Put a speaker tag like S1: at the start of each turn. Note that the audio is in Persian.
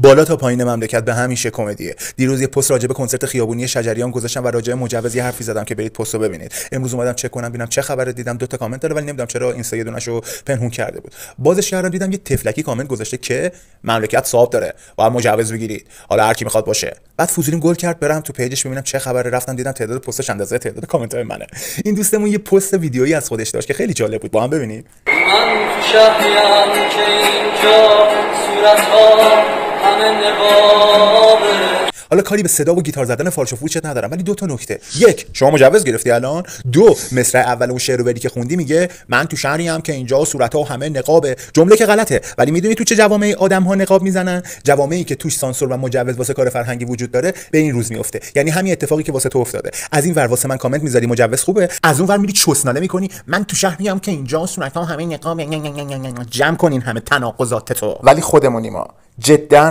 S1: بالا تا پایین مملکت به همیشه کمدیه. دیروز یه پست راجع به کنسرت خیابونی شجریان گذاشتم و راجع به مجوز یه حرفی زدم که برید پستو ببینید. امروز اومدم چک کنم ببینم چه خبره، دیدم 2 تا کامنت داره ولی نمیدونم چرا اینستا یه دونهشو پنهون کرده بود. بازش کردم دیدم یه تفلکی کامنت گذاشته که مملکت صاحب داره، باید مجوز بگیرید، حالا هر کی میخواد باشه. بعد فوزولیم گل کرد برم تو پیجش ببینم چه خبره، رفتم دیدم تعداد پستش اندازه تعداد کامنت‌های منه. این دوستمون یه پست ویدیویی از خودش داشت که خیلی جالب بود، با هم ببینید.
S2: من تو شهریم که اینجا صورت‌ها همه نقابه.
S1: حالا کاری به صدا و گیتار زدن فالش و فولشت ندارم ولی 2 تا نکته. 1 شما مجوز گرفتی الان. 2 مصرع اول اون شعر و بیتی که خوندی میگه من تو شهریم که اینجا صورت‌ها همه نقابه. جمله که غلطه، ولی میدونی تو چه جوامعی آدم‌ها نقاب میزنن؟ جوامعی که توش سانسور و مجوز واسه کار فرهنگی وجود داره به این روز میفته. یعنی همین اتفاقی که واسه تو افتاده. از این ور واسه من کامنت میذاری مجوز خوبه، از اون ور میری چسناله میکنی من تو شهریم که اینجا صورت‌ها همه نقابه. جمع کنین همه تناقضات تو. ولی خودمونیم ما جدا